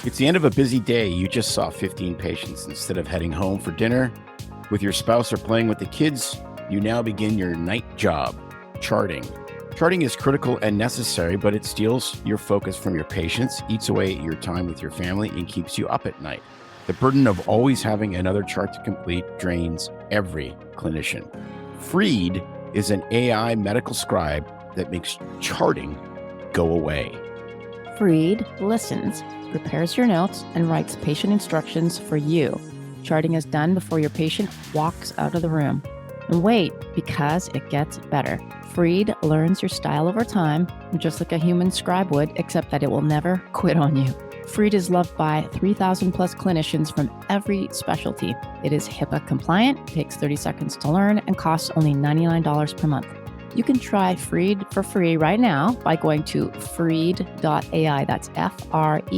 It's the end of a busy day. You just saw 15 patients. Instead of heading home for dinner with your spouse or playing with the kids, you now begin your night job, charting. Charting is critical and necessary, but it steals your focus from your patients, eats away at your time with your family, and keeps you up at night. The burden of always having another chart to complete drains every clinician. Freed is an AI medical scribe that makes charting go away. Freed listens, prepares your notes, and writes patient instructions for you. Charting is done before your patient walks out of the room. And wait, because it gets better. Freed learns your style over time, just like a human scribe would, except that it will never quit on you. Freed is loved by 3,000 plus clinicians from every specialty. It is HIPAA compliant, takes 30 seconds to learn, and costs only $99 per month. You can try Freed for free right now by going to freed.ai. That's FREED.ai.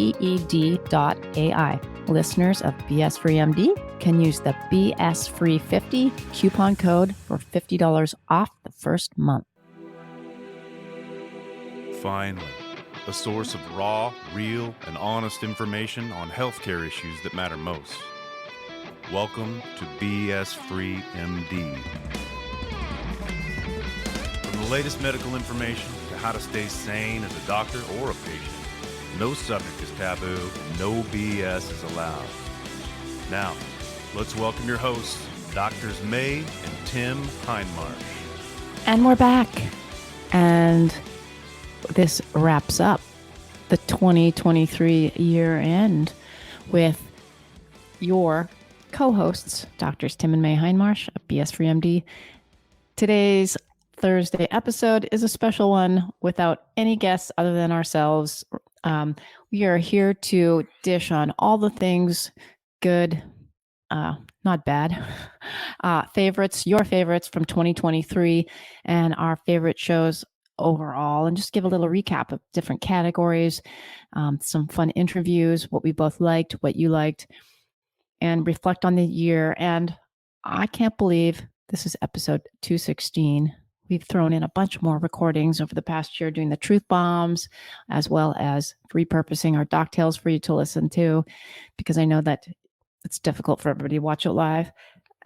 Listeners of BS Free MD can use the BS Free 50 coupon code for $50 off the first month. Finally, a source of raw, real, and honest information on healthcare issues that matter most. Welcome to BS Free MD. From the latest medical information to how to stay sane as a doctor or a patient, no subject is taboo, no BS is allowed. Now, let's welcome your hosts, Doctors May and Tim Hindmarsh. And we're back. And this wraps up the 2023 year end with your co-hosts, Doctors Tim and May Hindmarsh of BS Free MD. Today's Thursday episode is a special one without any guests other than ourselves. We are here to dish on all the things good, not bad, favorites, your favorites from 2023 and our favorite shows overall, and just give a little recap of different categories, some fun interviews, what we both liked, what you liked, and reflect on the year. And I can't believe this is episode 216. We've thrown in a bunch more recordings over the past year doing the truth bombs, as well as repurposing our doc tales for you to listen to, because I know that it's difficult for everybody to watch it live.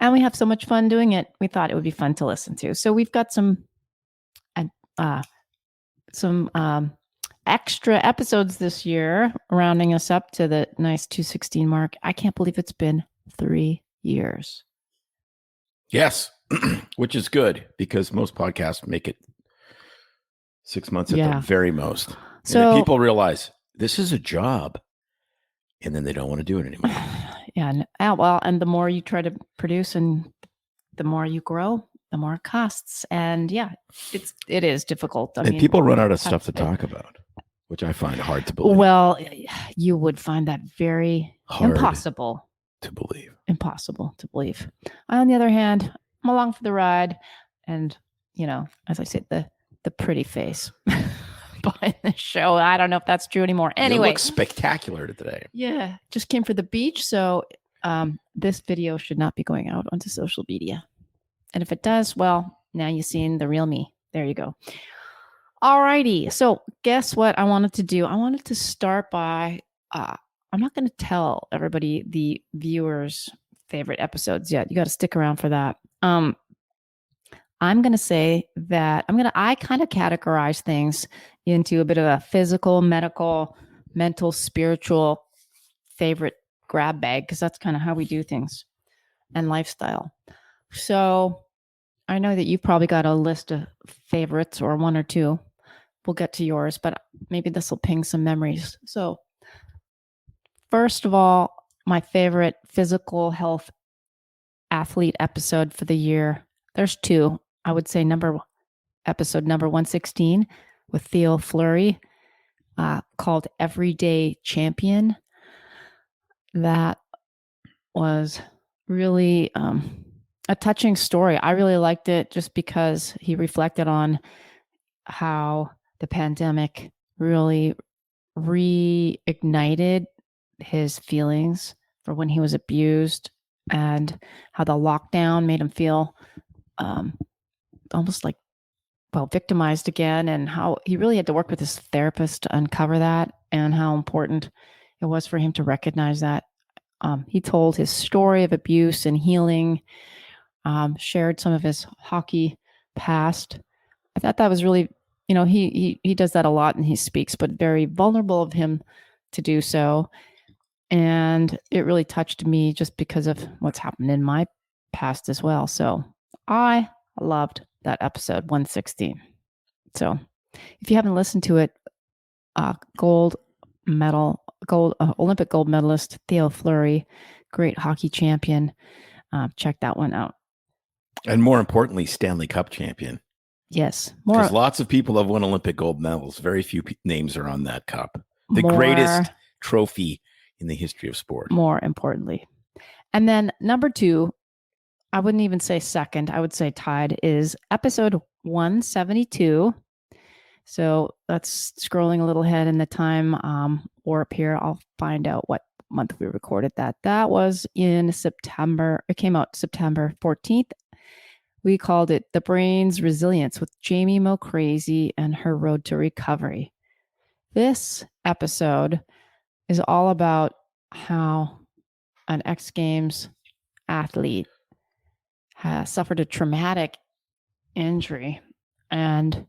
And we have so much fun doing it. We thought it would be fun to listen to. So we've got some extra episodes this year, rounding us up to the nice 216 mark. I can't believe it's been 3 years. Yes, which is good because most podcasts make it 6 months at the very most. So people realize this is a job, and then they don't want to do it anymore. Yeah, and the more you try to produce and the more you grow, the more it costs. And yeah, it is difficult. I mean, people run out of stuff to talk about, which I find hard to believe. Well, you would find that very impossible to believe. Impossible to believe. On the other hand, I'm along for the ride. And, as I said, the pretty face behind the show. I don't know if that's true anymore. Anyway. You look spectacular today. Yeah. Just came for the beach. So this video should not be going out onto social media. And if it does, well, now you've seen the real me. There you go. All righty. So guess what I wanted to do? I wanted to start by, I'm not going to tell everybody the viewers' favorite episodes yet. You got to stick around for that. I'm going to say that I kind of categorize things into a bit of a physical, medical, mental, spiritual favorite grab bag, because that's kind of how we do things, and lifestyle. So I know that you've probably got a list of favorites or one or two. We'll get to yours, but maybe this will ping some memories. So first of all, my favorite physical health athlete episode for the year. There's two. I would say episode number 116 with Theo Fleury, called Everyday Champion. That was really a touching story. I really liked it just because he reflected on how the pandemic really reignited his feelings for when he was abused, and how the lockdown made him feel almost like, victimized again, and how he really had to work with his therapist to uncover that, and how important it was for him to recognize that. He told his story of abuse and healing, shared some of his hockey past. I thought that was really, he does that a lot and he speaks, but very vulnerable of him to do so. And it really touched me just because of what's happened in my past as well. So I loved that episode 116. So if you haven't listened to it, Olympic gold medalist Theo Fleury, great hockey champion. Check that one out. And more importantly, Stanley Cup champion. Yes. Because lots of people have won Olympic gold medals. Very few names are on that cup. The greatest trophy in the history of sport. More importantly. And then number 2, I wouldn't even say second, I would say tied, is episode 172. So that's scrolling a little ahead in the time, or up here. I'll find out what month we recorded that. That was in September. It came out September 14th. We called it The Brain's Resilience with Jamie Mocrazy and Her Road to Recovery. This episode is all about how an X Games athlete has suffered a traumatic injury and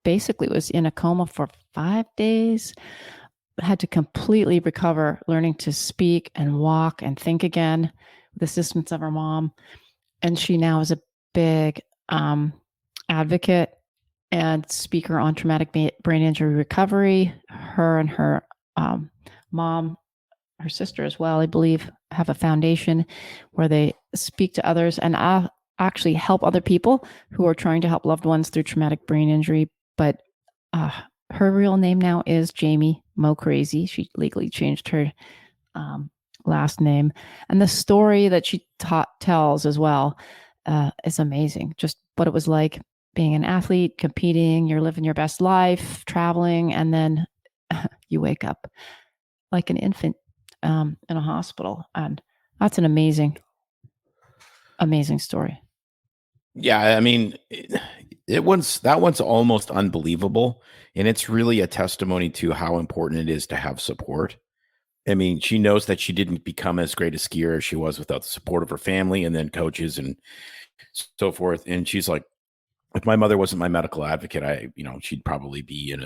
basically was in a coma for 5 days, had to completely recover, learning to speak and walk and think again with the assistance of her mom. And she now is a big advocate and speaker on traumatic brain injury recovery. Her and her mom, her sister as well, I believe, have a foundation where they speak to others and actually help other people who are trying to help loved ones through traumatic brain injury. But her real name now is Jamie Mocrazy. She legally changed her last name. And the story that she tells as well is amazing. Just what it was like being an athlete, competing, you're living your best life, traveling, and then you wake up like an infant in a hospital. And that's an amazing story. Yeah, I mean, that one's almost unbelievable, and it's really a testimony to how important it is to have support. I mean, she knows that she didn't become as great a skier as she was without the support of her family and then coaches and so forth. And she's like, if my mother wasn't my medical advocate, she'd probably be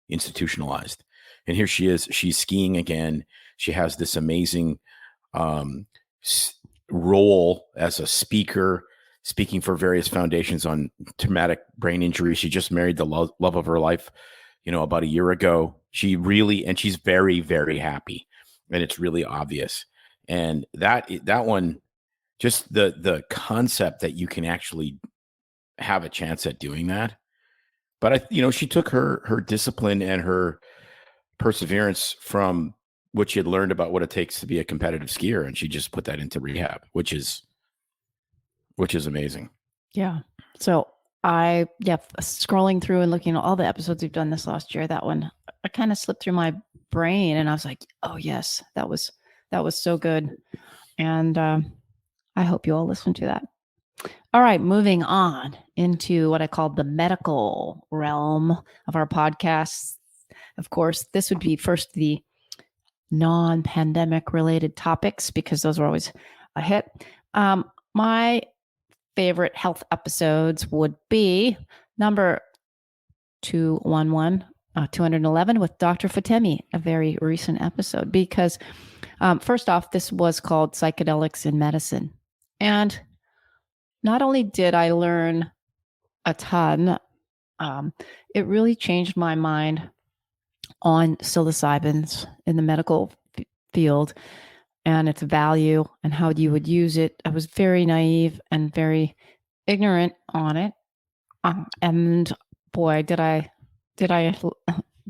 institutionalized. And here she is. She's skiing again. She has this amazing role as a speaker, speaking for various foundations on traumatic brain injury. She just married the love of her life, about a year ago. She's very, very happy, and it's really obvious. And that one, just the concept that you can actually have a chance at doing that. But she took her discipline and her perseverance from what she had learned about what it takes to be a competitive skier, and she just put that into rehab, which is amazing. Yeah. So scrolling through and looking at all the episodes we've done this last year, that one, I kind of slipped through my brain and I was like, oh yes, that was so good. And I hope you all listen to that. All right, moving on into what I call the medical realm of our podcasts. Of course, this would be first the non-pandemic related topics because those are always a hit. My favorite health episodes would be number 211 with Dr. Fatemi, a very recent episode, because first off, this was called Psychedelics in Medicine. And not only did I learn a ton, it really changed my mind on psilocybins in the medical field and its value and how you would use it. I was very naive and very ignorant on it. And boy, did I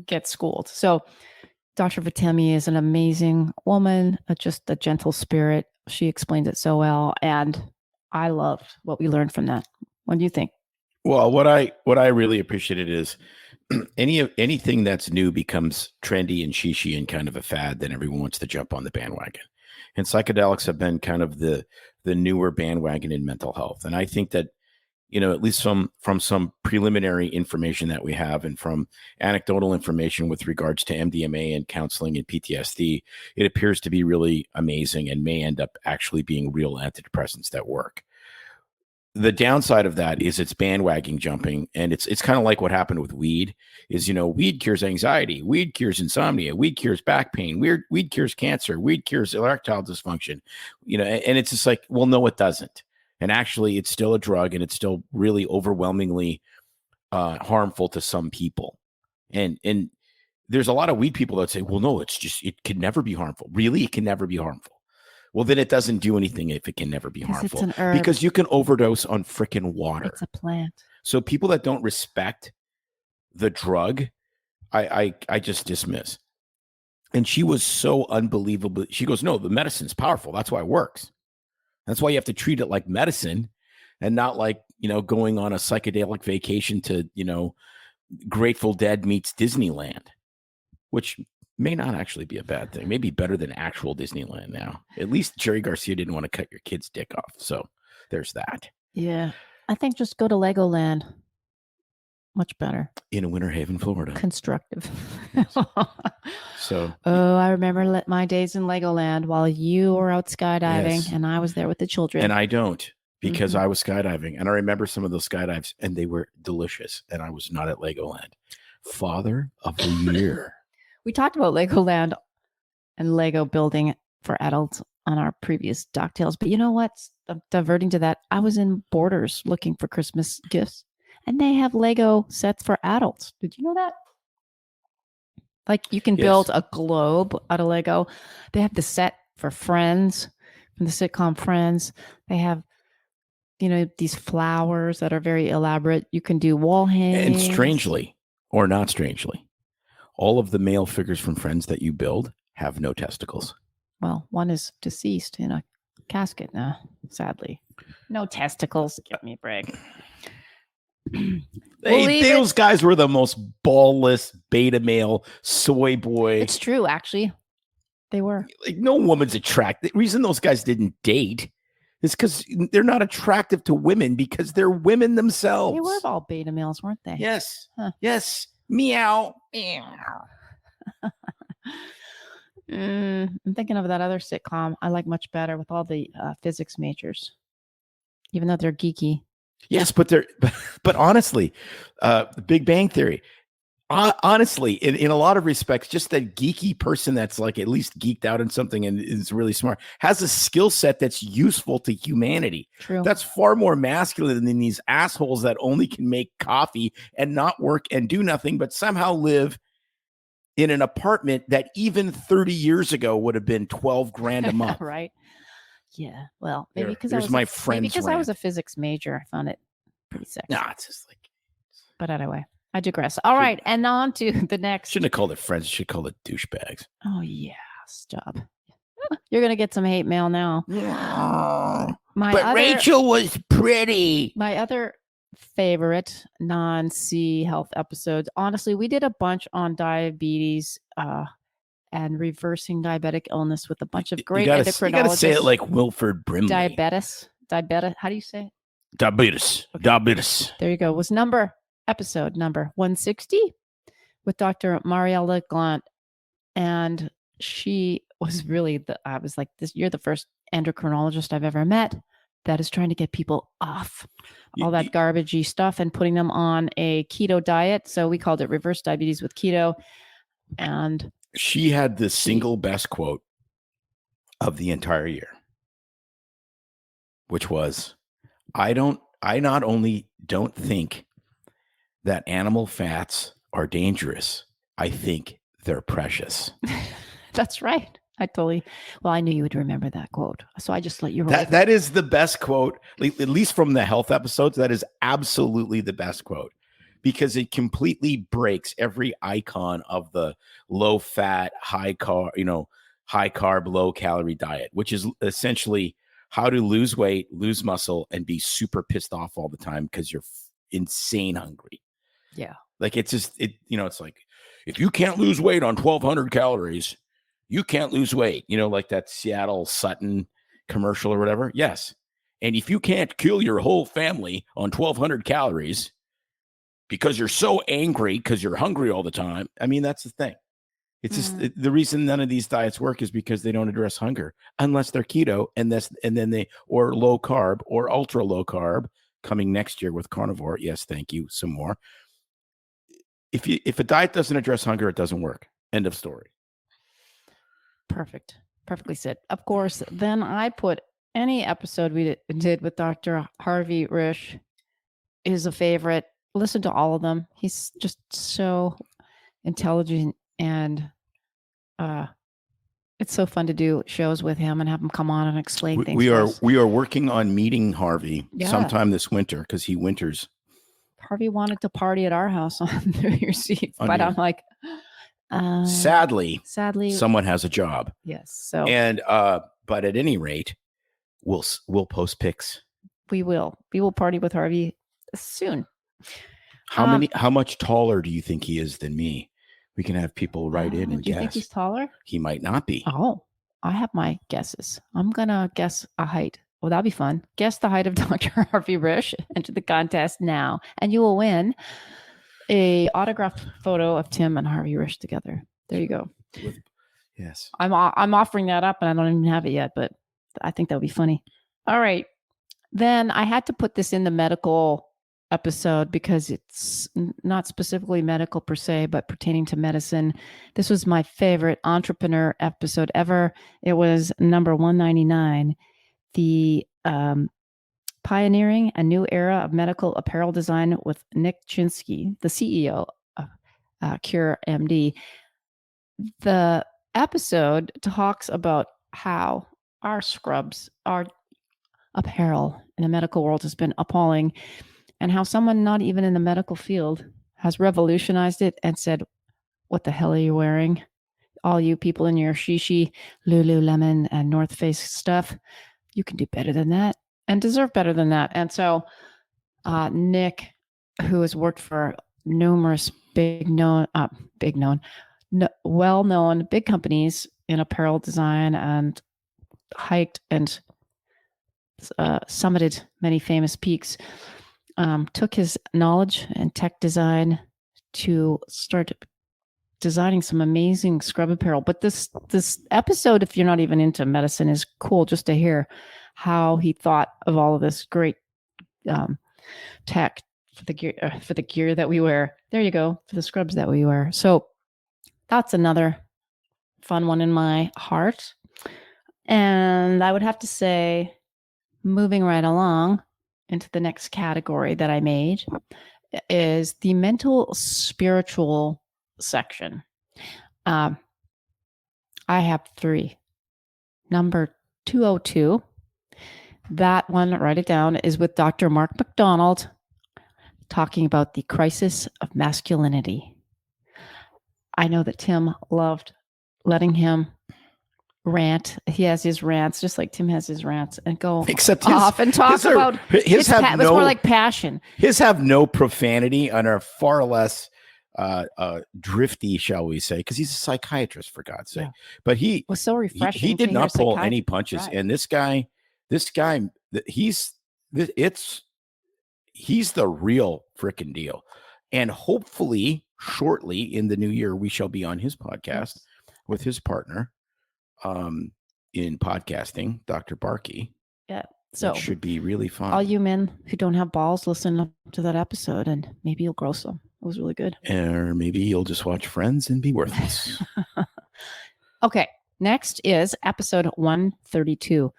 get schooled. So Dr. Fatemi is an amazing woman, just a gentle spirit. She explains it so well. And I loved what we learned from that. What do you think? Well, what I really appreciated is anything that's new becomes trendy and shishi and kind of a fad, then everyone wants to jump on the bandwagon. And psychedelics have been kind of the newer bandwagon in mental health. And I think that at least from some preliminary information that we have and from anecdotal information with regards to MDMA and counseling and PTSD, it appears to be really amazing and may end up actually being real antidepressants that work. The downside of that is it's bandwagon jumping, and it's kind of like what happened with weed. Is weed cures anxiety, weed cures insomnia, weed cures back pain, weed cures cancer, weed cures erectile dysfunction, and it's just like, well, no, it doesn't. And actually, it's still a drug, and it's still really overwhelmingly harmful to some people. And there's a lot of weed people that say, well, no, it can never be harmful. Really, it can never be harmful. Well, then it doesn't do anything if it can never be harmful. It's an herb. Because you can overdose on freaking water. It's a plant. So people that don't respect the drug, I just dismiss. And she was so unbelievable. She goes, no, the medicine's powerful. That's why it works. That's why you have to treat it like medicine and not like, going on a psychedelic vacation to, Grateful Dead meets Disneyland, which may not actually be a bad thing. Maybe better than actual Disneyland now. At least Jerry Garcia didn't want to cut your kid's dick off. So there's that. Yeah. I think just go to Legoland. Much better. In Winter Haven, Florida. Constructive. So. Oh, I remember my days in Legoland while you were out skydiving and I was there with the children. And I don't, because I was skydiving. And I remember some of those skydives and they were delicious. And I was not at Legoland. Father of the Year. We talked about Legoland and Lego building for adults on our previous Doc Tales. But you know what? I'm diverting to that. I was in Borders looking for Christmas gifts, and they have Lego sets for adults. Did you know that? Like you can build a globe out of Lego. They have the set for Friends, from the sitcom Friends. They have, these flowers that are very elaborate. You can do wall hangings. And strangely, or not strangely, all of the male figures from Friends that you build have no testicles. Well, one is deceased in a casket now, sadly. No testicles. Give me a break. Those guys were the most ballless beta male soy boy. It's true, actually. They were. Like, no woman's attracted. The reason those guys didn't date is because they're not attractive to women because they're women themselves. They were all beta males, weren't they? Yes. Huh. Yes. Meow. I'm thinking of that other sitcom I like much better with all the physics majors, even though they're geeky. Yes, but honestly, the Big Bang Theory, honestly, in a lot of respects, just that geeky person that's like at least geeked out in something and is really smart has a skill set that's useful to humanity. True. That's far more masculine than these assholes that only can make coffee and not work and do nothing, but somehow live in an apartment that even 30 years ago would have been $12,000 a month. Right. Yeah. Well, maybe because I was a physics major, I found it pretty sexy. Nah, it's just like. But anyway, I digress. All right, and on to the next. Shouldn't have called it friends. Should call it douchebags. Oh yeah, stop. You're gonna get some hate mail now. Rachel was pretty. My other favorite non-C health episodes. Honestly, we did a bunch on diabetes and reversing diabetic illness with a bunch of great endocrinologists. You gotta say it like Wilford Brimley. Diabetes. How do you say it? Diabetes. Okay. Diabetes. There you go. Was episode number 160 with Dr. Mariella Glant. And she was really I was like, you're the first endocrinologist I've ever met that is trying to get people off all that garbagey stuff and putting them on a keto diet. So we called it Reverse Diabetes with Keto. And she had the single best quote of the entire year, which was, I not only don't think that animal fats are dangerous, I think they're precious. That's right. I knew you would remember that quote. So I just let you roll. That is the best quote, at least from the health episodes. That is absolutely the best quote because it completely breaks every icon of the low fat, high carb, low calorie diet, which is essentially how to lose weight, lose muscle, and be super pissed off all the time because you're insane hungry. Yeah. Like it's just, it's like, if you can't lose weight on 1,200 calories, you can't lose weight. Like that Seattle Sutton commercial or whatever. Yes. And if you can't kill your whole family on 1,200 calories because you're so angry because you're hungry all the time, I mean, that's the thing. It's just the reason none of these diets work is because they don't address hunger unless they're keto and then they or low carb or ultra low carb coming next year with carnivore. Yes, thank you. Some more. If a diet doesn't address hunger, it doesn't work. End of story. Perfect. Perfectly said. Of course, then I put any episode we did with Dr. Harvey Risch is a favorite. Listen to all of them. He's just so intelligent, and it's so fun to do shows with him and have him come on and explain things. We are working on meeting Harvey sometime this winter because he winters. Harvey wanted to party at our house on New Year's Eve, but I'm like, sadly, someone has a job. Yes. So but at any rate, we'll post pics. We will party with Harvey soon. How much taller do you think he is than me? We can have people write in and do you guess. think he's taller? He might not be. Oh, I have my guesses. I'm gonna guess a height. Well, that'll be fun. Guess the height of Dr. Harvey Risch. Enter the contest now, and you will win a autographed photo of Tim and Harvey Risch together. There you go. Yes. I'm offering that up, and I don't even have it yet, but I think that would be funny. All right. Then I had to put this in the medical episode because it's not specifically medical per se, but pertaining to medicine. This was my favorite entrepreneur episode ever. It was number 199, the pioneering a new era of medical apparel design with Nick Cienski, the CEO of Cure MD. The episode talks about how our scrubs, our apparel in the medical world has been appalling, and how someone not even in the medical field has revolutionized it and said, what the hell are you wearing? All you people in your Shishi, Lululemon, and North Face stuff, you can do better than that and deserve better than that. And so Nick, who has worked for numerous well-known big companies in apparel design and hiked and summited many famous peaks, took his knowledge and tech design to start designing some amazing scrub apparel. But this episode, if you're not even into medicine, is cool just to hear how he thought of all of this great tech for the gear that we wear. There you go, for the scrubs that we wear. So that's another fun one in my heart. And I would have to say, moving right along into the next category that I made is the mental spiritual section. I have 3. Number 202, that one, write it down, is with Dr. Mark McDonald talking about the crisis of masculinity. I know that Tim loved letting him rant. He has his rants, just like Tim has his rants, and go off and talk about his it's more like passion. His have no profanity and are far less drifty, shall we say, because he's a psychiatrist, for God's sake. But he was so refreshing. He did not pull any punches. Right. And this guy, he's the real freaking deal. And hopefully, shortly in the new year, we shall be on his podcast with his partner in podcasting, Dr. Barkey. Yeah. So it should be really fun. All you men who don't have balls, listen to that episode and maybe you'll grow some. It was really good. Or maybe you'll just watch Friends and be worthless. Okay. Next is episode 132.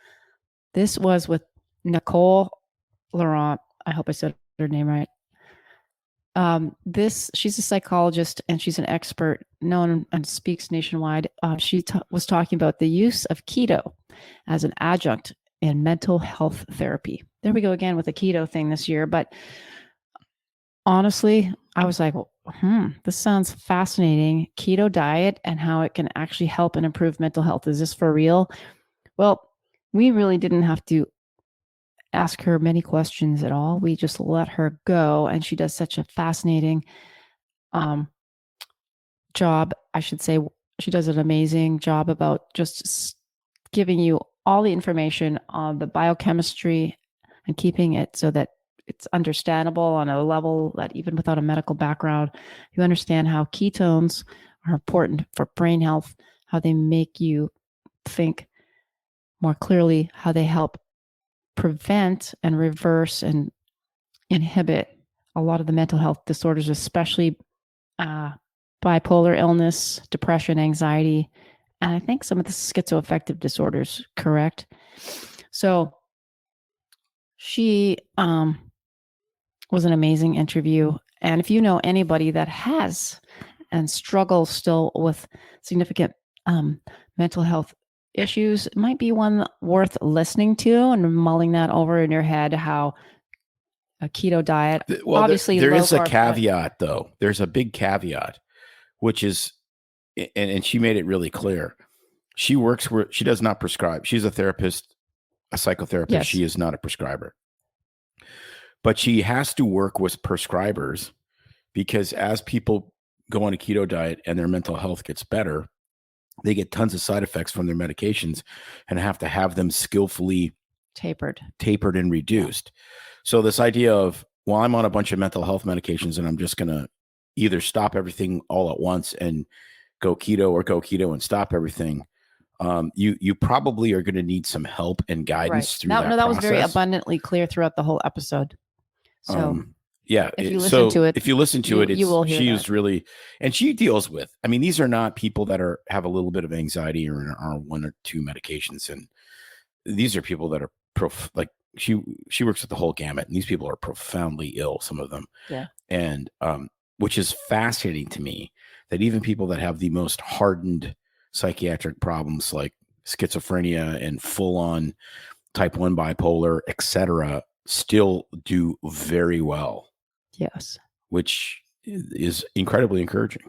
This was with Nicole Laurent. I hope I said her name right. She's a psychologist and she's an expert known and speaks nationwide. She was talking about the use of keto as an adjunct in mental health therapy. There we go again with the keto thing this year. But honestly, I was like, this sounds fascinating. Keto diet and how it can actually help and improve mental health. Is this for real? Well, we really didn't have to ask her many questions at all. We just let her go, and she does such a fascinating job. I should say she does an amazing job about just giving you all the information on the biochemistry and keeping it so that it's understandable on a level that even without a medical background, you understand how ketones are important for brain health, how they make you think more clearly, how they help prevent and reverse and inhibit a lot of the mental health disorders, especially bipolar illness, depression, anxiety, and I think some of the schizoaffective disorders, correct? So she was an amazing interview. And if you know anybody that has and struggles still with significant mental health issues, it might be one worth listening to and mulling that over in your head, how a keto diet, Well, obviously there low is a carb, caveat, though. There's a big caveat, which is, and she made it really clear. She works where she does not prescribe. She's a therapist, a psychotherapist. Yes. She is not a prescriber. But she has to work with prescribers because as people go on a keto diet and their mental health gets better, they get tons of side effects from their medications and have to have them skillfully tapered and reduced. So this idea of, well, I'm on a bunch of mental health medications and I'm just going to either stop everything all at once and go keto and stop everything. You probably are going to need some help and guidance through that. No, that was process. very abundantly clear throughout the whole episode. So yeah, if you listen to it, you will hear she was really, and she deals with, I mean, these are not people that have a little bit of anxiety or are on one or two medications. And these are people that are she works with the whole gamut, and these people are profoundly ill, some of them. Yeah. And, which is fascinating to me that even people that have the most hardened psychiatric problems like schizophrenia and full on type 1 bipolar, etc., still do very well. Yes. Which is incredibly encouraging.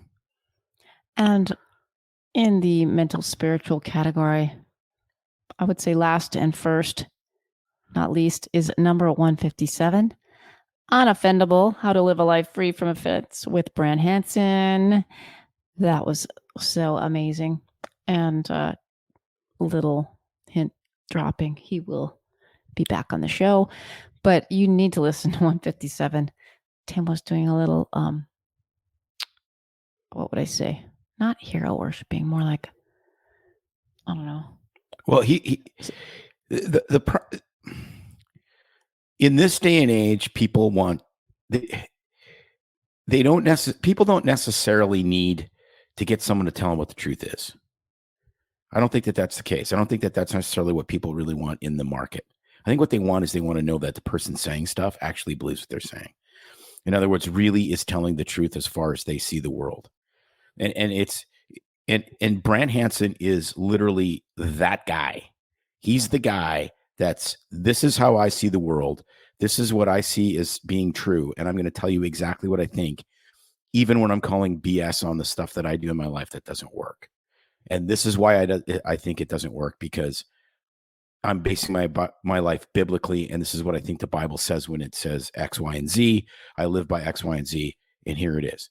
And in the mental spiritual category, I would say last and first, not least, is number 157, Unoffendable, How to Live a Life Free from Offense with Brant Hansen. That was so amazing. And little hint dropping, he will be back on the show. But you need to listen to 157. Tim was doing a little, what would I say? Not hero worshiping, more like, I don't know. Well, in this day and age, people want, people don't necessarily need to get someone to tell them what the truth is. I don't think that that's the case. I don't think that that's necessarily what people really want in the market. I think what they want is they want to know that the person saying stuff actually believes what they're saying. In other words, really is telling the truth as far as they see the world. And Brant Hansen is literally that guy. He's the guy this is how I see the world. This is what I see as being true. And I'm going to tell you exactly what I think, even when I'm calling BS on the stuff that I do in my life that doesn't work. And this is why I think it doesn't work, because I'm basing my life biblically, and this is what I think the Bible says when it says X, Y, and Z. I live by X, Y, and Z, and here it is.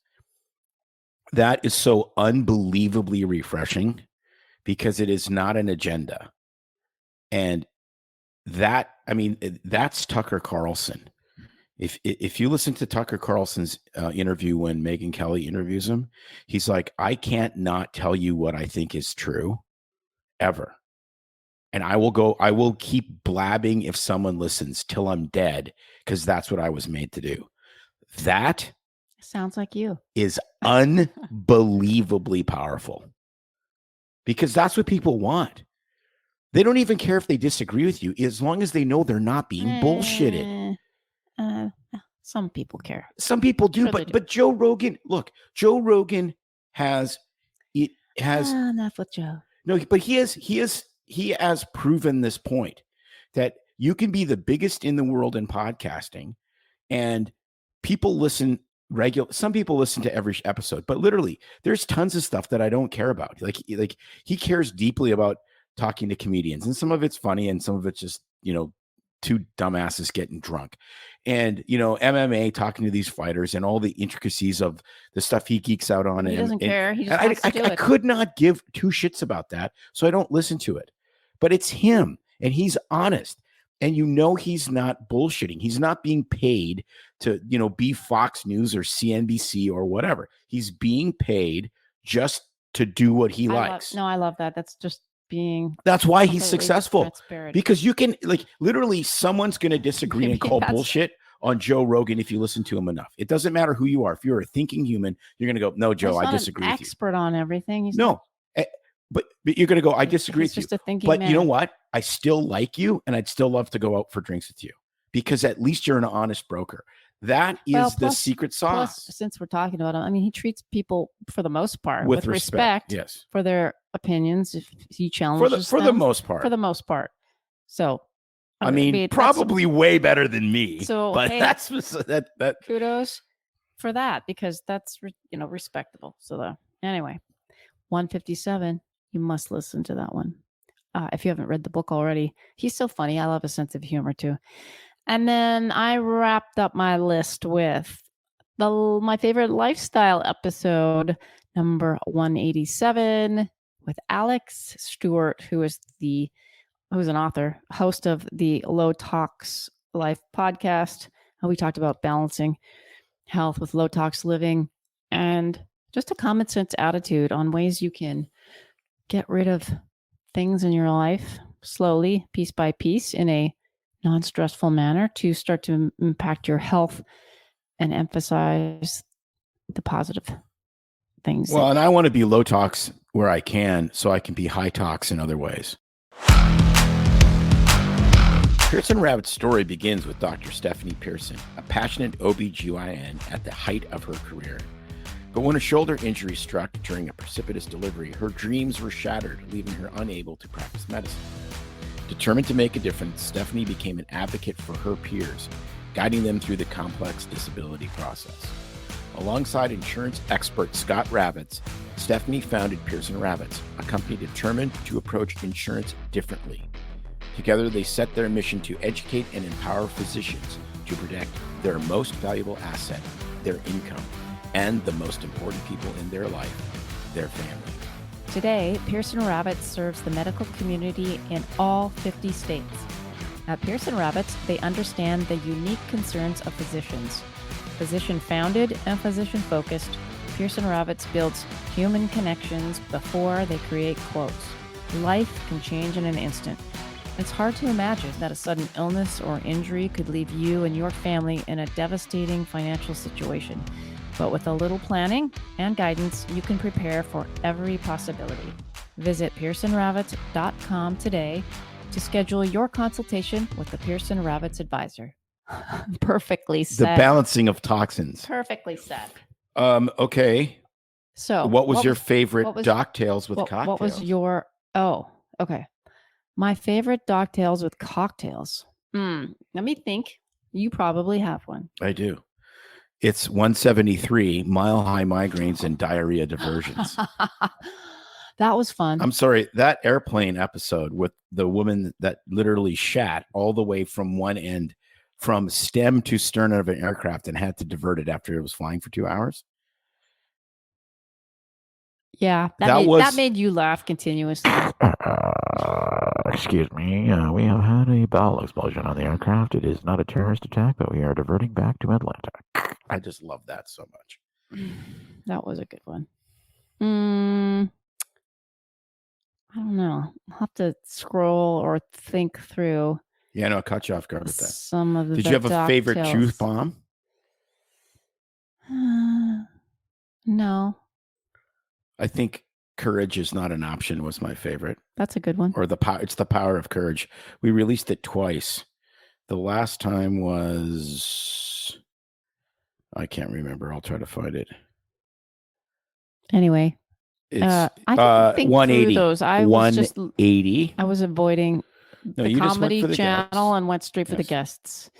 That is so unbelievably refreshing because it is not an agenda. And that's Tucker Carlson. If you listen to Tucker Carlson's interview when Megyn Kelly interviews him, he's like, I can't not tell you what I think is true ever. And I will keep blabbing if someone listens till I'm dead, because that's what I was made to do. That sounds like you. Is unbelievably powerful, because that's what people want. They don't even care if they disagree with you, as long as they know they're not being bullshitted. Some people care. Some people do, sure but Joe Rogan, look, Joe Rogan has enough with Joe. No, but he has proven this point that you can be the biggest in the world in podcasting, and people listen some people listen to every episode, but literally there's tons of stuff that I don't care about. Like he cares deeply about talking to comedians, and some of it's funny and some of it's just, two dumbasses getting drunk, and, MMA, talking to these fighters and all the intricacies of the stuff he geeks out on. He doesn't care. He just wants to do it. I could not give two shits about that, so I don't listen to it. But it's him, and he's honest. And he's not bullshitting. He's not being paid to, be Fox News or CNBC or whatever. He's being paid just to do what he likes. I love that. That's just being. That's why he's successful. Transparent. Because you can, literally someone's going to disagree and call bullshit on Joe Rogan if you listen to him enough. It doesn't matter who you are. If you're a thinking human, you're going to go, no, Joe, I disagree with you. Expert on everything. He's no. But you're going to go, I disagree with you. Just a thinking but man. You know what? I still like you, and I'd still love to go out for drinks with you because at least you're an honest broker. That is the secret sauce. Plus, since we're talking about him, I mean, he treats people for the most part with respect yes, for their opinions. If he challenges for the most part, So, I mean probably way better than me. So, but that's that. Kudos for that because that's respectable. So anyway, 157. You must listen to that one. If you haven't read the book already, he's so funny. I love his sense of humor too. And then I wrapped up my list with my favorite lifestyle episode, number 187, with Alex Stewart, who's an author, host of the Low-Tox Life podcast. We talked about balancing health with low-tox living and just a common sense attitude on ways you can get rid of things in your life slowly, piece by piece, in a non-stressful manner to start to impact your health and emphasize the positive things. Well, and I want to be low tox where I can so I can be high tox in other ways. Pearson Rabbit's story begins with Dr. Stephanie Pearson, a passionate OBGYN at the height of her career. But when a shoulder injury struck during a precipitous delivery, her dreams were shattered, leaving her unable to practice medicine. Determined to make a difference, Stephanie became an advocate for her peers, guiding them through the complex disability process. Alongside insurance expert Scott Ravitz, Stephanie founded Pearson Ravitz, a company determined to approach insurance differently. Together, they set their mission to educate and empower physicians to protect their most valuable asset, their income, and the most important people in their life, their family. Today, Pearson Ravitz serves the medical community in all 50 states. At Pearson Ravitz, they understand the unique concerns of physicians. Physician-founded and physician-focused, Pearson Ravitz builds human connections before they create quotes. Life can change in an instant. It's hard to imagine that a sudden illness or injury could leave you and your family in a devastating financial situation. But with a little planning and guidance, you can prepare for every possibility. Visit PearsonRavitz.com today to schedule your consultation with the Pearson Ravitz advisor. Perfectly said. The balancing of toxins. Perfectly said. Okay. So what was your favorite Docktails with cocktails? What was your... Oh, okay. My favorite Docktails with cocktails. Let me think. You probably have one. I do. It's 173, Mile High Migraines and Diarrhea Diversions. That was fun. I'm sorry, that airplane episode with the woman that literally shat all the way from one end, from stem to stern of an aircraft and had to divert it after it was flying for 2 hours. Yeah, that made you laugh continuously. Excuse me, we have had a bowel explosion on the aircraft. It is not a terrorist attack, but we are diverting back to Atlanta. I just love that so much. That was a good one. I don't know. I'll have to scroll or think through. Yeah, no, I'll cut you off guard with that. Some of the Did you have a favorite truth bomb? No. I think Courage is Not an Option was my favorite. That's a good one. Or it's the Power of Courage. We released it twice. The last time was, I can't remember. I'll try to find it. Anyway, it's I didn't think 180. Through those. I 180. I was avoiding the comedy channel and went straight for the guests.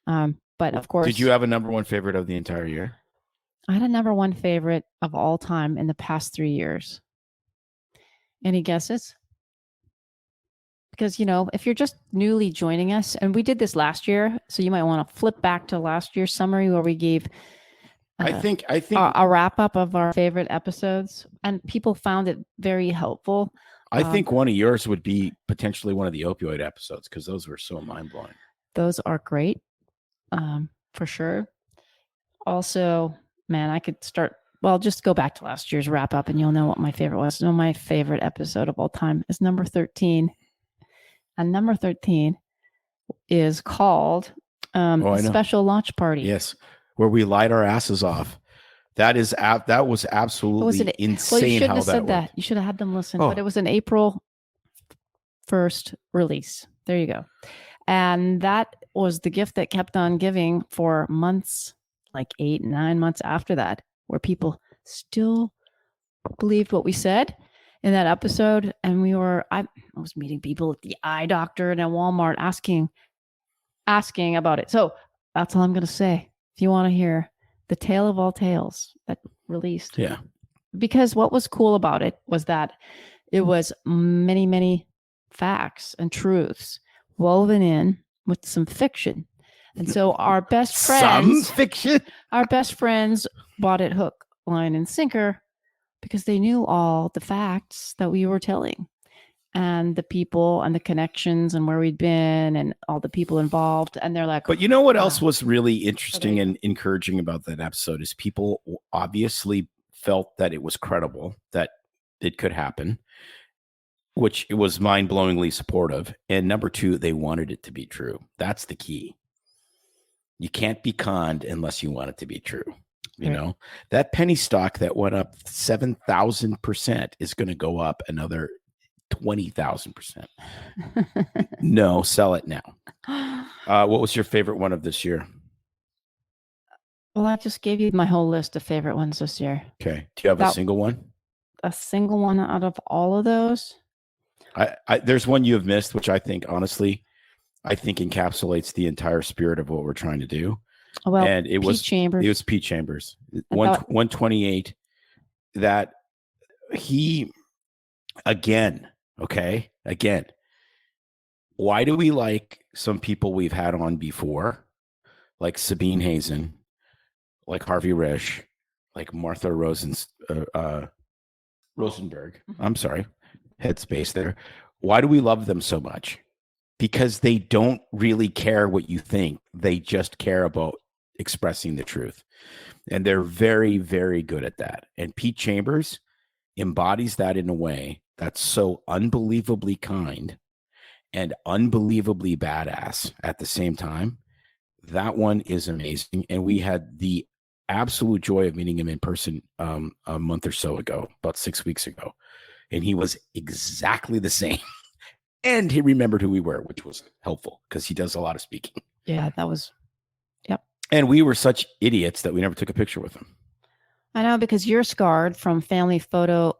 But of course, did you have a number one favorite of the entire year? I had a number one favorite of all time in the past 3 years. Any guesses? Because, if you're just newly joining us, and we did this last year, so you might want to flip back to last year's summary where we gave I think a wrap up of our favorite episodes, and people found it very helpful. I think one of yours would be potentially one of the opioid episodes because those were so mind-blowing. Those are great, for sure. Also, man, I could start. Well, just go back to last year's wrap up and you'll know what my favorite was. No, my favorite episode of all time is number 13. And number 13 is called Special Launch Party. Yes, where we light our asses off. That was absolutely insane. Well, you shouldn't how have said worked. that. You should have had them listen. But it was an April 1st release. There you go. And that was the gift that kept on giving for months, like 8, 9 months after that, where people still believed what we said in that episode. And I was meeting people at the eye doctor and at Walmart asking about it. So that's all I'm going to say. If you want to hear the tale of all tales that released. Yeah. Because what was cool about it was that it was many, many facts and truths woven in with some fiction. And so our best friends, our best friends bought it hook, line, and sinker because they knew all the facts that we were telling and the people and the connections and where we'd been and all the people involved. And they're like, but you know what else was really interesting and encouraging about that episode is people obviously felt that it was credible, that it could happen, which it was mind-blowingly supportive. And number 2, they wanted it to be true. That's the key. You can't be conned unless you want it to be true. You know, that penny stock that went up 7,000% is going to go up another 20,000%. No, sell it now. What was your favorite one of this year? Well, I just gave you my whole list of favorite ones this year. Okay. Do you have a single one? A single one out of all of those? There's one you have missed, which I think, honestly, encapsulates the entire spirit of what we're trying to do. Well, and it was Pete Chambers. 128. That he again. Why do we like some people we've had on before, like Sabine Hazen, like Harvey Risch, like Martha Rosenberg? I'm sorry, headspace there. Why do we love them so much? Because they don't really care what you think. They just care about expressing the truth. And they're very, very good at that. And Pete Chambers embodies that in a way that's so unbelievably kind and unbelievably badass at the same time. That one is amazing. And we had the absolute joy of meeting him in person a month or so ago, about 6 weeks ago. And he was exactly the same. And he remembered who we were, which was helpful because he does a lot of speaking. Yeah, that was, yep. And we were such idiots that we never took a picture with him. I know, because you're scarred from family photo,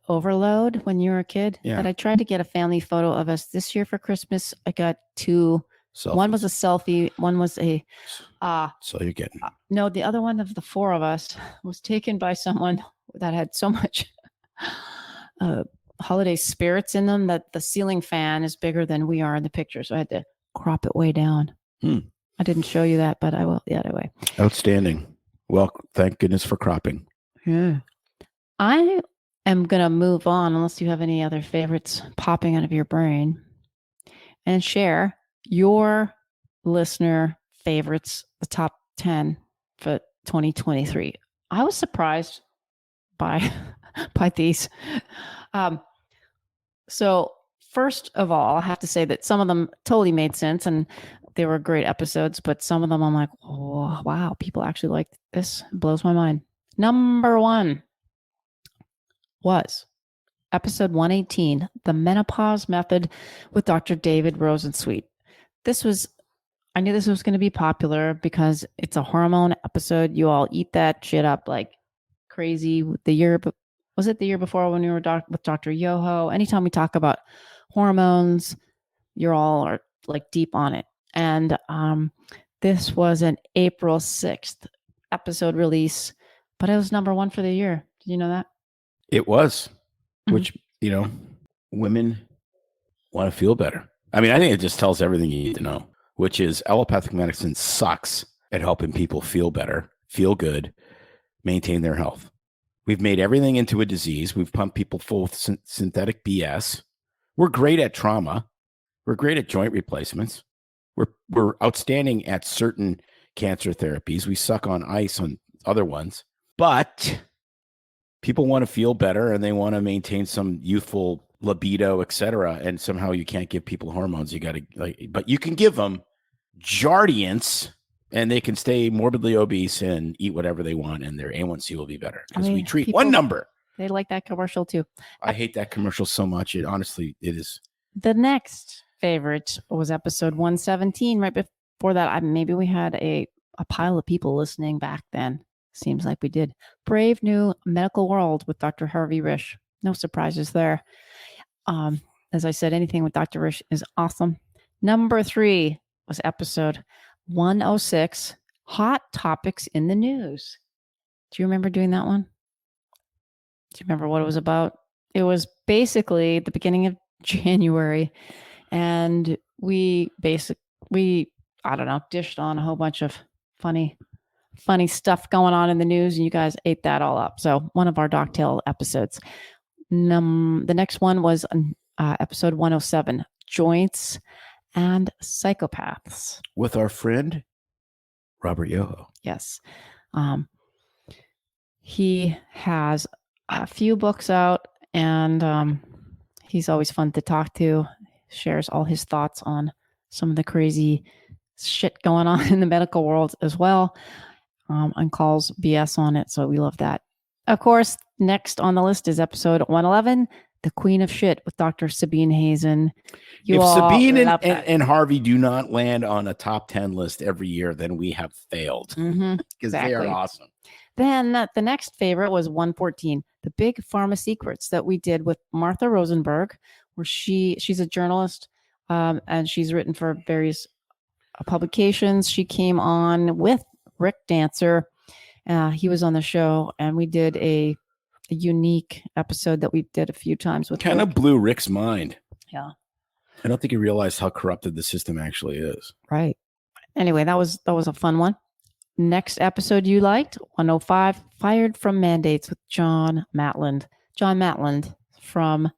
overload when you were a kid. Yeah. But I tried to get a family photo of us this year for Christmas. I got 2. Selfies. One was a selfie. One was a. So you're getting. No, the other one of the 4 of us was taken by someone that had so much holiday spirits in them that the ceiling fan is bigger than we are in the picture. So I had to crop it way down. I didn't show you that, but I will the other way. Outstanding. Well, thank goodness for cropping. Yeah. I am going to move on, unless you have any other favorites popping out of your brain, and share your listener favorites, the top 10 for 2023. I was surprised by these. So first of all, I have to say that some of them totally made sense and they were great episodes, but some of them I'm like, oh, wow, people actually like this. It blows my mind. Number 1 was episode 118, The Menopause Method with Dr. David Rosensweet. I knew this was going to be popular because it's a hormone episode. You all eat that shit up like crazy. Was it the year before when we were with Dr. Yoho? Anytime we talk about hormones, you're all are like deep on it. And this was an April 6th episode release, but it was number 1 for the year. Did you know that? It was, which, women want to feel better. I mean, I think it just tells everything you need to know, which is allopathic medicine sucks at helping people feel better, feel good, maintain their health. We've made everything into a disease. We've pumped people full of synthetic BS. We're great at trauma. We're great at joint replacements. We're outstanding at certain cancer therapies. We suck on ice on other ones. But people want to feel better and they want to maintain some youthful libido, etc. And somehow you can't give people hormones. You got to, but you can give them Jardiance, and they can stay morbidly obese and eat whatever they want, and their A1C will be better because we treat one number. They like that commercial too. I hate that commercial so much. It is. The next favorite was episode 117. Right before that, maybe we had a pile of people listening back then. Seems like we did. Brave New Medical World with Dr. Harvey Risch. No surprises there. As I said, anything with Dr. Risch is awesome. Number 3 was episode 106, Hot Topics in the News. Do you remember doing that one? Do you remember what it was about? It was basically the beginning of January, and we I don't know, dished on a whole bunch of funny stuff going on in the news, and you guys ate that all up. So one of our Doctail episodes. The next one was episode 107, Joints and Psychopaths, with our friend Robert Yoho. Yes. He has a few books out, and he's always fun to talk to. Shares all his thoughts on some of the crazy shit going on in the medical world as well, and calls BS on it. So we love that. Of course, next on the list is episode 111, The Queen of Shit with Dr. Sabine Hazen. If Sabine and Harvey do not land on a top 10 list every year, then we have failed, because they are awesome. Then the next favorite was 114, The Big Pharma Secrets, that we did with Martha Rosenberg, where she's a journalist, and she's written for various publications. She came on with Rick Dancer. He was on the show, and we did a unique episode that we did a few times with kind of blew Rick's mind. Yeah. I don't think he realized how corrupted the system actually is. Right. Anyway, that was a fun one. Next episode you liked, 105, Fired from Mandates with John Matland. John Matland from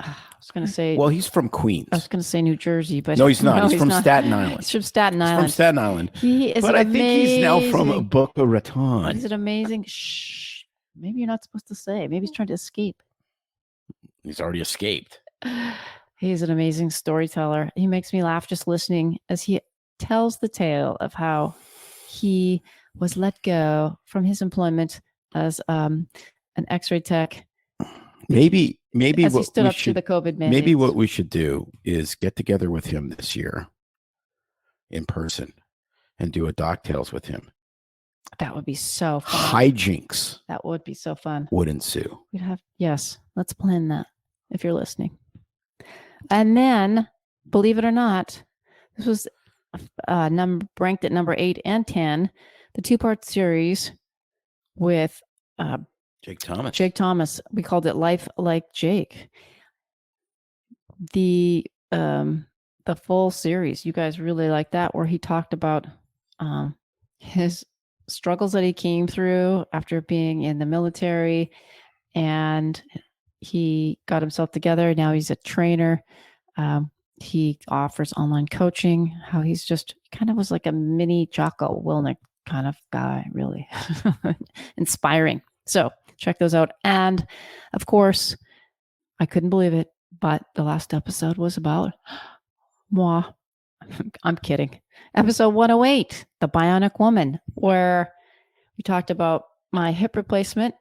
I was going to say... Well, he's from Queens. I was going to say New Jersey, but... No, he's not. He's from Staten Island. He's from Staten Island. From Staten Island. He is But I think he's now from Boca Raton. Is it amazing? Shh. Maybe you're not supposed to say. Maybe he's trying to escape. He's already escaped. He's an amazing storyteller. He makes me laugh just listening as he tells the tale of how he was let go from his employment as an X-ray tech. Maybe as he stood up to the COVID mandates. Maybe what we should do is get together with him this year in person and do a Doc Tales with him. That would be so fun. Hijinks. That would be so fun. Would ensue. Yes, let's plan that if you're listening. And then, believe it or not, this was ranked at number 8 and 10, the 2-part series with Jake Thomas. Jake Thomas. We called it Life Like Jake. The full series, you guys really like that, where he talked about his struggles that he came through after being in the military, and he got himself together. Now he's a trainer. He offers online coaching, how he's just kind of was like a mini Jocko Willink kind of guy, really inspiring. So check those out. And of course, I couldn't believe it, but the last episode was about moi. I'm kidding. Episode 108, The Bionic Woman, where we talked about my hip replacement.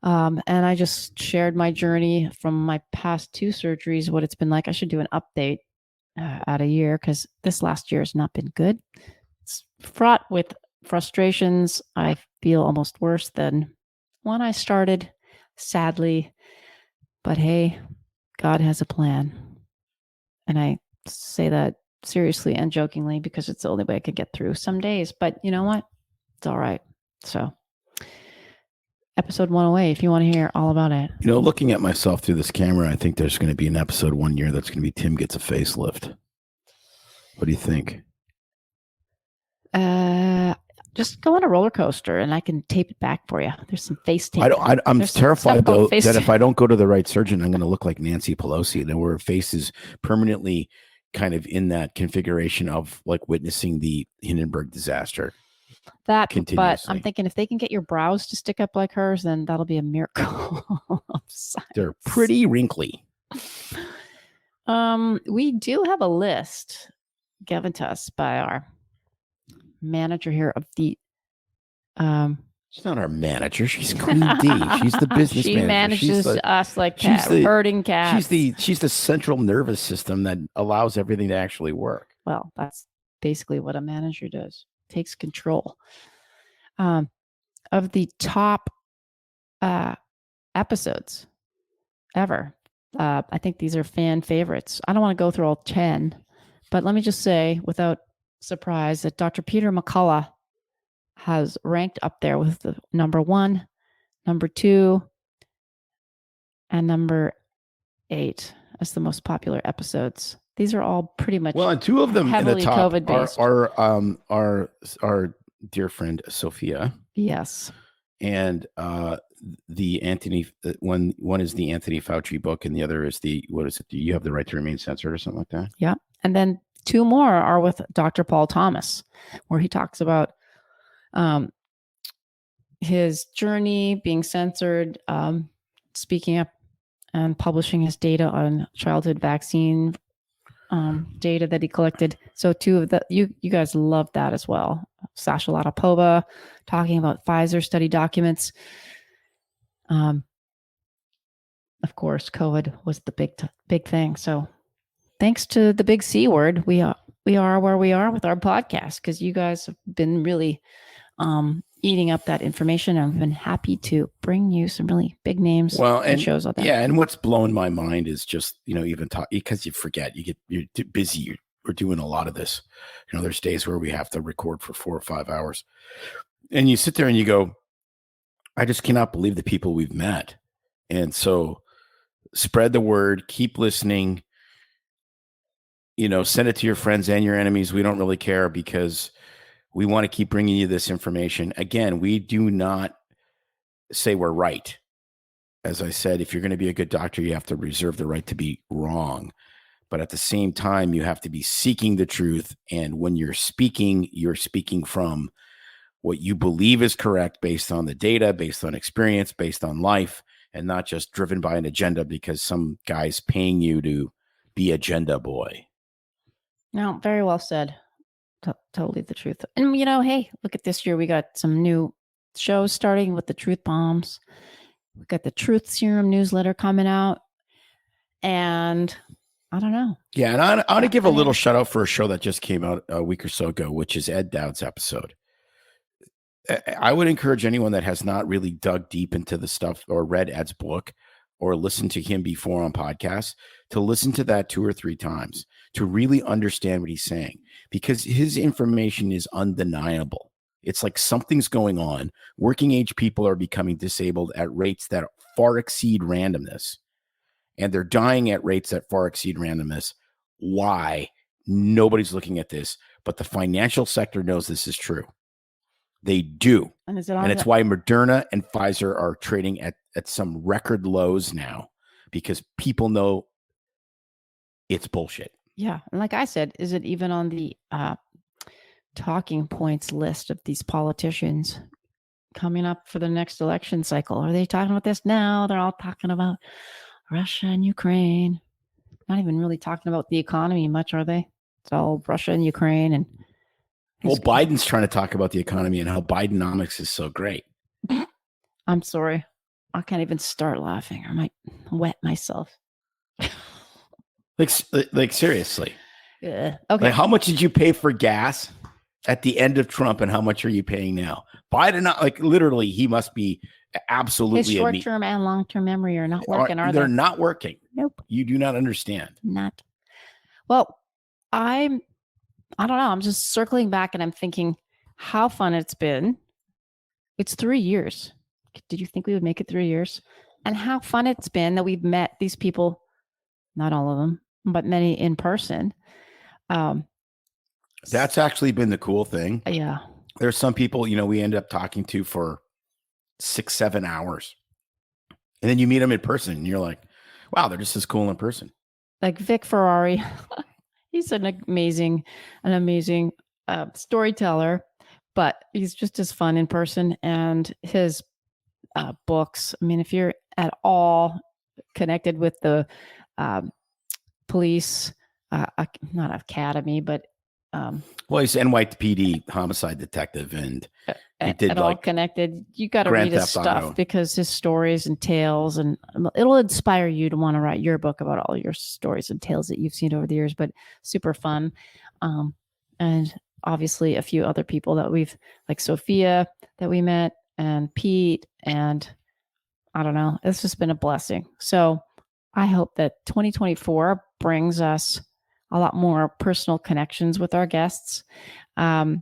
And I just shared my journey from my past 2 surgeries, what it's been like. I should do an update at a year, because this last year has not been good. It's fraught with frustrations. I feel almost worse than when I started, sadly. But hey, God has a plan. And I say that seriously and jokingly because it's the only way I could get through some days. But you know what? It's all right. So episode 108, if you want to hear all about it. You know, looking at myself through this camera, I think there's going to be an episode one year that's going to be Tim Gets a Facelift. What do you think? Just go on a roller coaster and I can tape it back for you. There's some face tape. I'm There's some terrified stuff called though face that tape. if I don't go to the right surgeon, I'm going to look like Nancy Pelosi, and where her face is permanently kind of in that configuration of like witnessing the Hindenburg disaster. But continuously. I'm thinking if they can get your brows to stick up like hers, then that'll be a miracle of science. They're pretty wrinkly. We do have a list given to us by our manager here of the She's not our manager. She's Queen D. She's the business she manager. manages us like she's herding cats. She's the central nervous system that allows everything to actually work. Well, that's basically what a manager does. Takes control. Of the top episodes ever. I think these are fan favorites. I don't want to go through all 10, but let me just say without surprise that Dr. Peter McCullough has ranked up there with the number 1, number 2, and number 8 as the most popular episodes. These are all pretty much and 2 of them in the top COVID-based. are our dear friend Sophia. Yes. And the Anthony one is the Anthony Fauci book, and the other is the what is it? Do you have the right to remain censored or something like that? Yeah. And then 2 more are with Dr. Paul Thomas, where he talks about his journey being censored, speaking up and publishing his data on childhood vaccine data that he collected. So 2 of the you guys love that as well. Sasha Latapova talking about Pfizer study documents. Of course, COVID was the big thing. So thanks to the big C word, we are where we are with our podcast, because you guys have been really eating up that information. I've been happy to bring you some really big names and shows on that. Yeah, and what's blown my mind is just, even talk, because you forget, you're too busy. We're doing a lot of this. There's days where we have to record for 4 or 5 hours. And you sit there and you go, I just cannot believe the people we've met. And so spread the word, keep listening, send it to your friends and your enemies. We don't really care, because we want to keep bringing you this information. Again, we do not say we're right. As I said, if you're going to be a good doctor, you have to reserve the right to be wrong. But at the same time, you have to be seeking the truth. And when you're speaking from what you believe is correct based on the data, based on experience, based on life, and not just driven by an agenda because some guy's paying you to be agenda boy. No, very well said. Totally the truth. And, hey, look at this year. We got some new shows starting with the Truth Bombs. We got the Truth Serum newsletter coming out. And I don't know. Yeah, and I want to give a little shout out for a show that just came out a week or so ago, which is Ed Dowd's episode. I would encourage anyone that has not really dug deep into the stuff or read Ed's book or listened to him before on podcasts to listen to that 2 or 3 times to really understand what he's saying, because his information is undeniable. It's like something's going on. Working age people are becoming disabled at rates that far exceed randomness, and they're dying at rates that far exceed randomness. Why? Nobody's looking at this, but the financial sector knows this is true. They do. And it's why Moderna and Pfizer are trading at some record lows now, because people know it's bullshit. Yeah. And like I said, is it even on the talking points list of these politicians coming up for the next election cycle? Are they talking about this now? They're all talking about Russia and Ukraine. Not even really talking about the economy much, are they? It's all Russia and Ukraine. And Biden's trying to talk about the economy and how Bidenomics is so great. I'm sorry. I can't even start laughing. I might wet myself. Like seriously. Yeah. Okay. Like, how much did you pay for gas at the end of Trump, and how much are you paying now? Biden, literally, he must be absolutely. His short-term and long-term memory are not working, are they? They're not working. Nope. You do not understand. Not. Well, I don't know. I'm just circling back and I'm thinking how fun it's been. It's 3 years. Did you think we would make it 3 years? And how fun it's been that we've met these people, not all of them, but many in person. That's actually been the cool thing. Yeah. There's some people, we end up talking to for 6-7 hours. And then you meet them in person and you're like, wow, they're just as cool in person. Like Vic Ferrari. He's an amazing storyteller, but he's just as fun in person. And his books, I mean, if you're at all connected with the police, not academy, but well, he's NYPD homicide detective, and he did all connected. You got to read his stuff because his stories and tales, and it'll inspire you to want to write your book about all your stories and tales that you've seen over the years. But super fun, and obviously a few other people that we've, like Sophia that we met, and Pete, and I don't know. It's just been a blessing. So I hope that 2024 brings us a lot more personal connections with our guests. We're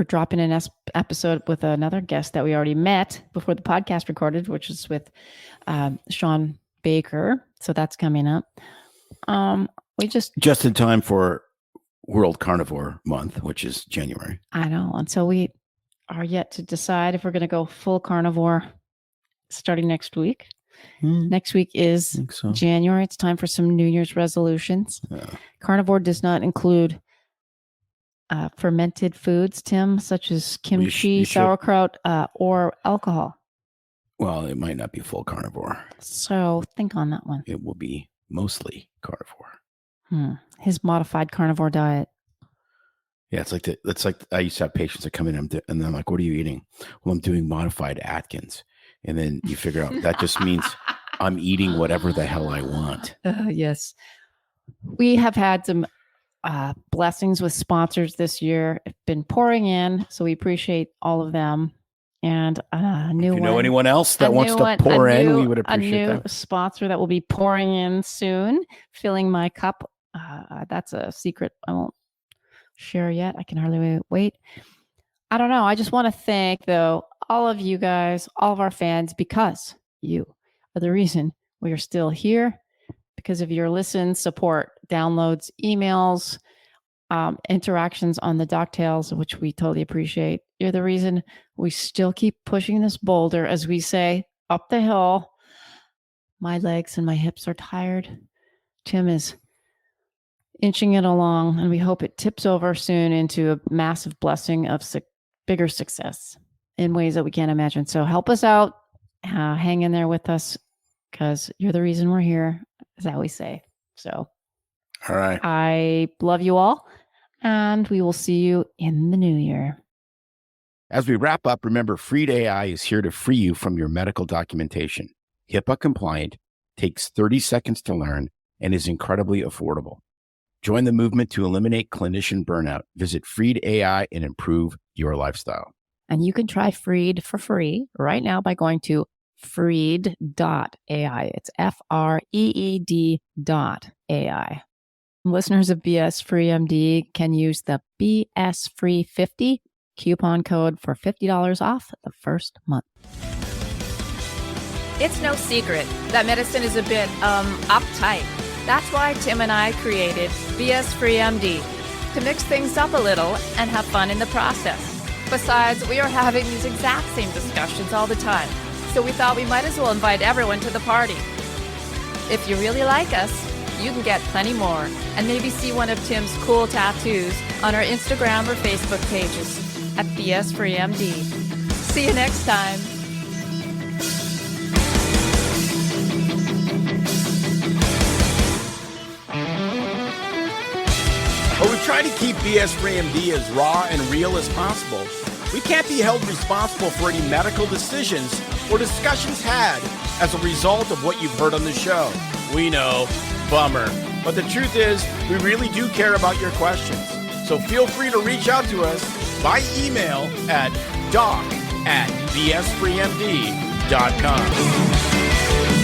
dropping an episode with another guest that we already met before the podcast recorded, which is with Sean Baker. So that's coming up. We just in time for World Carnivore Month, which is January. I know. And so we are yet to decide if we're going to go full carnivore starting next week. Next week is January. It's time for some New Year's resolutions. Yeah. Carnivore does not include fermented foods, Tim, such as kimchi, sauerkraut, or alcohol. Well, it might not be full carnivore. So think on that one. It will be mostly carnivore. His modified carnivore diet. Yeah, it's like I used to have patients that come in and I'm like, "What are you eating?" Well, I'm doing modified Atkins. And then you figure out that just means I'm eating whatever the hell I want. Yes. We have had some blessings with sponsors this year. It's been pouring in, so we appreciate all of them. And a new if you know anyone else that wants to pour in, we would appreciate that. A new sponsor that will be pouring in soon, filling my cup. That's a secret I won't share yet. I can hardly wait. I don't know. I just want to thank, though, all of you guys, all of our fans, because you are the reason we are still here, because of your listens, support, downloads, emails, interactions on the Doc Tales, which we totally appreciate. You're the reason we still keep pushing this boulder, as we say, up the hill. My legs and my hips are tired. Tim is inching it along, and we hope it tips over soon into a massive blessing of bigger success in ways that we can't imagine. So help us out, hang in there with us, because you're the reason we're here, as I always say. So, all right. I love you all, and we will see you in the new year. As we wrap up, remember, Freed AI is here to free you from your medical documentation. HIPAA compliant, takes 30 seconds to learn, and is incredibly affordable. Join the movement to eliminate clinician burnout. Visit Freed AI and improve your lifestyle. And you can try Freed for free right now by going to freed.ai. It's FREED.ai. Listeners of BS Free MD can use the BS Free 50 coupon code for $50 off the first month. It's no secret that medicine is a bit uptight. That's why Tim and I created BS Free MD, to mix things up a little and have fun in the process. Besides, we are having these exact same discussions all the time, so we thought we might as well invite everyone to the party. If you really like us, you can get plenty more, and maybe see one of Tim's cool tattoos on our Instagram or Facebook pages at BS Free MD. See you next time. But we try to keep BS Free MD as raw and real as possible. We can't be held responsible for any medical decisions or discussions had as a result of what you've heard on the show. We know, bummer. But the truth is, we really do care about your questions. So feel free to reach out to us by email at doc@bsfreemd.com.